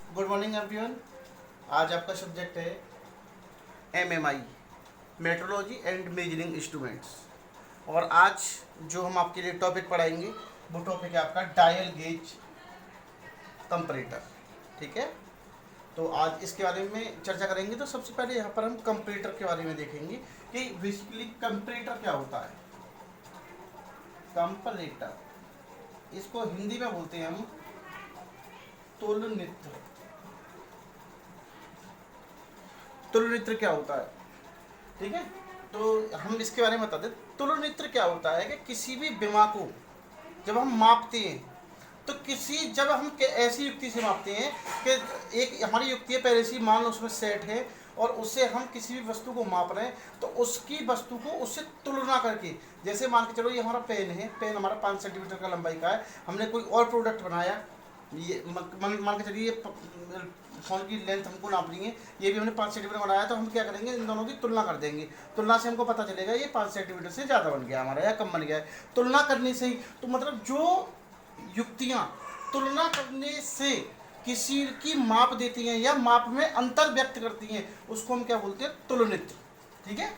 Good morning everyone. आज आपका subject है MMI, metrology and measuring instruments. और आज जो हम आपके लिए टॉपिक पढ़ाएंगे वो टॉपिक है आपका डायल गेज कंपैरेटर। ठीक है, तो आज इसके बारे में चर्चा करेंगे। तो सबसे पहले यहाँ पर हम कंपैरेटर के बारे में देखेंगे कि बेसिकली कंपैरेटर क्या होता है। कंपैरेटर, इसको हिंदी में बोलते हैं हम तुलनित्र। तुलनित्र क्या होता है, ठीक है, तो हम इसके बारे में बता दें। तुलनित्र क्या होता है कि किसी भी विमा को जब हम मापते हैं तो जब हम ऐसी युक्ति से मापते हैं कि एक हमारी युक्ति है पहले से, मान लो उसमें सेट है और उससे हम किसी भी वस्तु को माप रहे हैं तो उसकी वस्तु को उससे तुलना करके, जैसे मान के चलो ये हमारा पेन है, पेन हमारा 5 सेंटीमीटर का लंबाई का है, हमने कोई और प्रोडक्ट बनाया, ये मान के चलिए फ़ोन की लेंथ हमको नापनी है, ये भी हमने 5 सेंटीमीटर बनाया, तो हम क्या करेंगे, इन दोनों की तुलना कर देंगे। तुलना से हमको पता चलेगा ये 5 सेंटीमीटर से ज़्यादा बन गया हमारा या कम बन गया है। तुलना करने से ही, तो मतलब जो युक्तियाँ तुलना करने से किसी की माप देती हैं या माप में अंतर व्यक्त करती हैं उसको हम क्या बोलते हैं, तुलनित्र। ठीक है,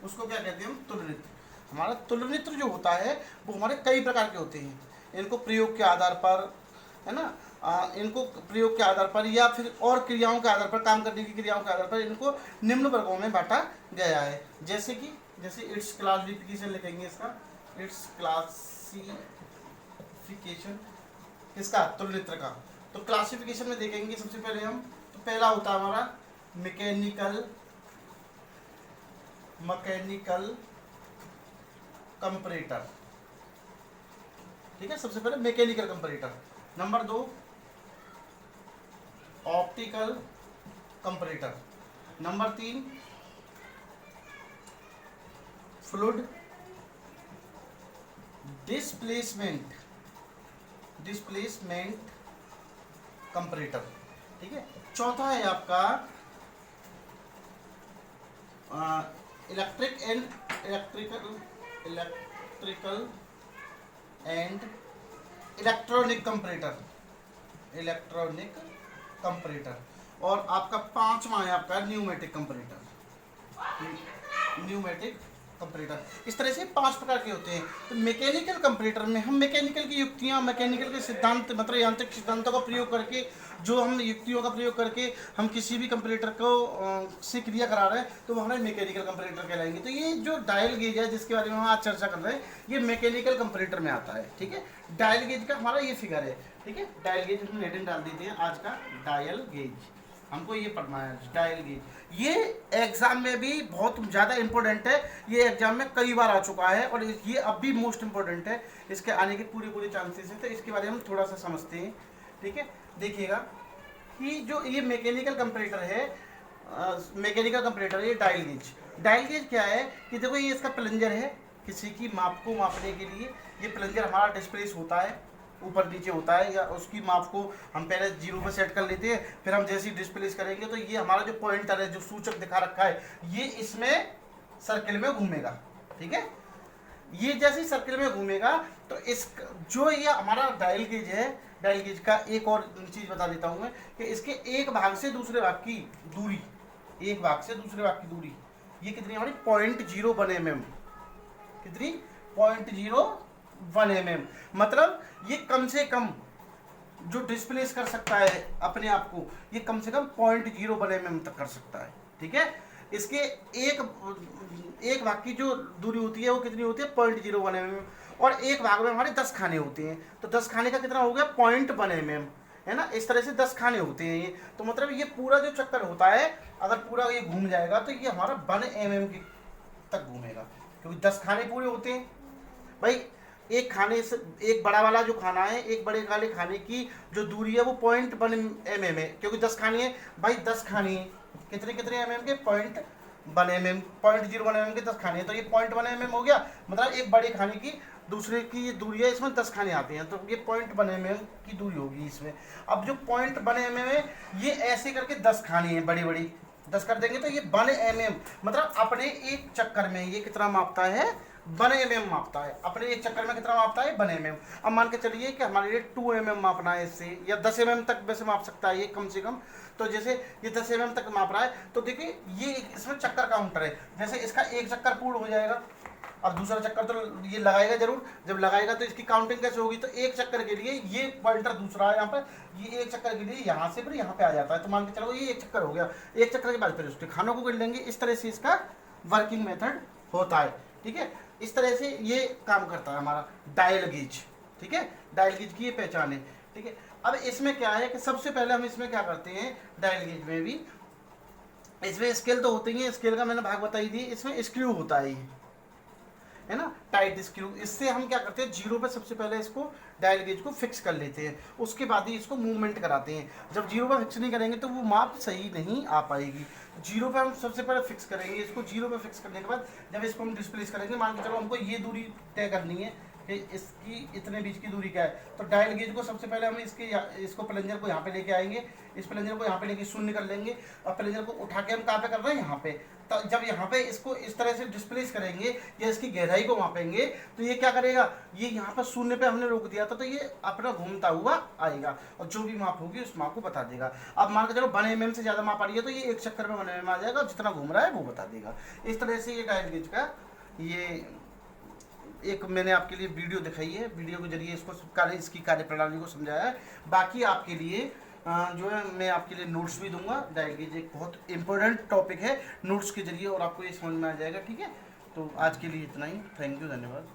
उसको क्या कहते हैं हम, तुलनित्र। हमारा तुलनित्र जो होता है वो हमारे कई प्रकार के होते हैं। इनको प्रयोग के आधार पर, है ना, इनको प्रयोग के आधार पर या फिर और क्रियाओं के आधार पर, काम करने की क्रियाओं के आधार पर इनको निम्न वर्गों में बांटा गया है। जैसे इट्स क्लासिफिकेशन लिखेंगे इसका, इट्स क्लासिफिकेशन किसका, तुलनित्र का। तो क्लासिफिकेशन में देखेंगे सबसे पहले हम, तो पहला होता है हमारा मैकेनिकल कंपैरेटर। ठीक है, सबसे पहले mechanical comparator. Number 2 optical comparator. Number 3 fluid displacement comparator. ठीक है, चौथा है आपका इलेक्ट्रिकल एंड इलेक्ट्रॉनिक कंपैरेटर। और आपका पांचवा है आपका न्यूमेटिक कंपैरेटर। इस तरह से 5 प्रकार के होते हैं। तो मैकेनिकल कंपैरेटर में हम मैकेनिकल की युक्तियां, मैकेनिकल के सिद्धांत, मतलब यांत्रिक सिद्धांतों का प्रयोग करके, जो हम युक्तियों का प्रयोग करके हम किसी भी कंपैरेटर को से क्रिया करा रहे हैं तो वो हमारे मैकेनिकल कंपैरेटर कहलाएंगे। तो ये जो डायल गेज है जिसके बारे में हम आज चर्चा कर रहे हैं, ये मैकेनिकल कंपैरेटर में आता है। ठीक है, डायल गेज का हमारा ये फिगर है। ठीक है, डायल गेज हम हेडिंग डाल देते हैं आज का, डायल गेज हमको ये पढ़ना है, डायल गेज। ये एग्जाम में भी बहुत ज़्यादा इंपॉर्टेंट है, ये एग्जाम में कई बार आ चुका है और ये अब भी मोस्ट इंपॉर्टेंट है, इसके आने के पूरे चांसेस हैं। तो इसके बारे में हम थोड़ा सा समझते हैं। ठीक है, देखिएगा कि जो ये मैकेनिकल कंपैरेटर है, ये डायल गेज क्या है कि देखो ये इसका प्लंजर है, किसी की माप को मापने के लिए ये प्लंजर हमारा डिस्प्लेस होता है, ऊपर नीचे होता है, या उसकी माप को हम पहले 0 पे सेट कर लेते हैं, फिर हम जैसे ही डिस्प्लेस करेंगे तो ये हमारा जो पॉइंटर है, जो सूचक दिखा रखा है, ये इसमें सर्किल में घूमेगा। ठीक है, ये जैसे ही सर्किल में घूमेगा तो इस जो ये हमारा डायल गेज है, डायल गेज का एक और चीज़ बता देता हूँ मैं कि इसके एक भाग से दूसरे भाग की दूरी, ये कितनी हमारी 0.01 mm, कितनी 0.01 mm, मतलब ये कम से कम जो डिस्प्लेस कर सकता है अपने आप को, ये कम से कम 0.01 mm तक कर सकता है। ठीक है, इसके एक भाग की जो दूरी होती है वो कितनी होती है, 0.01 mm, और एक भाग में हमारे 10 खाने होते हैं, तो 10 खाने का कितना हो गया, 0.1 mm, है ना। इस तरह से 10 खाने होते हैं ये, तो मतलब ये पूरा जो चक्कर होता है, अगर पूरा ये घूम जाएगा तो ये हमारा 1 mm तक घूमेगा, क्योंकि 10 खाने पूरे होते हैं भाई। एक खाने से, एक बड़ा वाला जो खाना है, एक बड़े वाले खाने की जो दूरी है वो 0.1 mm है, क्योंकि 10 खाने हैं भाई, 10 खाने कितने mm के, 0.1 mm, 0.01 mm के 10 खाने हैं, तो ये 0.1 mm हो गया। मतलब एक बड़े खाने की दूसरे की दूरी है, इसमें 10 खाने आते हैं, तो ये 0.1 mm की दूरी होगी इसमें। अब जो 0.1 mm है, ये ऐसे करके 10 खाने हैं, बड़ी 10 कर देंगे तो ये 1 mm, मतलब अपने एक चक्कर में ये कितना मापता है, 1 mm मापता है, अपने एक चक्कर में कितना मापता है 1 mm। अब मान के चलिए कि हमारे लिए 2 mm मापना है इससे, या 10 mm तक वैसे माप सकता है ये कम से कम। तो जैसे ये 10 mm तक माप रहा है, तो देखिए ये इसमें चक्कर काउंटर है, जैसे इसका एक चक्कर पूर्ण हो जाएगा, अब दूसरा चक्कर तो ये लगाएगा जरूर, जब लगाएगा तो इसकी काउंटिंग कैसे होगी, तो एक चक्कर के लिए ये पॉइंटर दूसरा है यहाँ पर, ये एक चक्कर के लिए यहाँ से फिर यहाँ पे आ जाता है, तो मान के चलो ये एक चक्कर हो गया, एक चक्कर के बाद फिर उसके खानों को गिन लेंगे। इस तरह से इसका वर्किंग मेथड होता है, ठीक है। इस तरह से ये काम करता है हमारा डायल गेज, ठीक है, डायल गेज की ये पहचान है, ठीक है। अब इसमें क्या है कि सबसे पहले हम इसमें क्या करते हैं, डायल गेज में भी इसमें स्केल तो होते ही है, स्केल का मैंने भाग बताई दी, इसमें स्क्रू होता है ये, है ना, टाइट स्क्रू। इससे हम क्या करते हैं, जीरो पे सबसे पहले इसको डायल गेज को फिक्स कर लेते हैं, उसके बाद ही इसको मूवमेंट कराते हैं। जब जीरो पे फिक्स नहीं करेंगे तो वो माप सही नहीं आ पाएगी। जीरो पे हम सबसे पहले फिक्स करेंगे इसको, जीरो पे फिक्स करने के बाद जब इसको हम डिस्प्लेस करेंगे, मान के चलो हमको ये दूरी तय करनी है कि इसकी इतने बीच की दूरी क्या है, तो डायल गेज को सबसे पहले हम इसको प्लंजर को यहाँ पे लेके आएंगे, इस प्लंजर को यहाँ पे लेके शून्य कर लेंगे, और प्लंजर को उठा के हम कहाँ पे कर रहे हैं, यहाँ पे। तो जब यहाँ पे इसको इस तरह से डिस्प्लेस करेंगे या इसकी गहराई को मापेंगे, तो ये क्या करेगा, ये यहाँ पर शून्य पे हमने रोक दिया था, तो ये अपना घूमता हुआ आएगा और जो भी माप होगी उस माप को बता देगा। अब मान के चलो 1 mm से ज़्यादा माप आ रही है, तो ये एक चक्कर में 1 mm आ जाएगा, जितना घूम रहा है वो बता देगा। इस तरह से ये डायल गेज का ये एक मैंने आपके लिए वीडियो दिखाई है, वीडियो के जरिए इसकी कार्यप्रणाली को समझाया है। बाकी आपके लिए जो है मैं आपके लिए नोट्स भी दूंगा। डायल गेज एक बहुत इंपॉर्टेंट टॉपिक है, नोट्स के जरिए और आपको ये समझ में आ जाएगा, ठीक है। तो आज के लिए इतना ही, थैंक यू, धन्यवाद।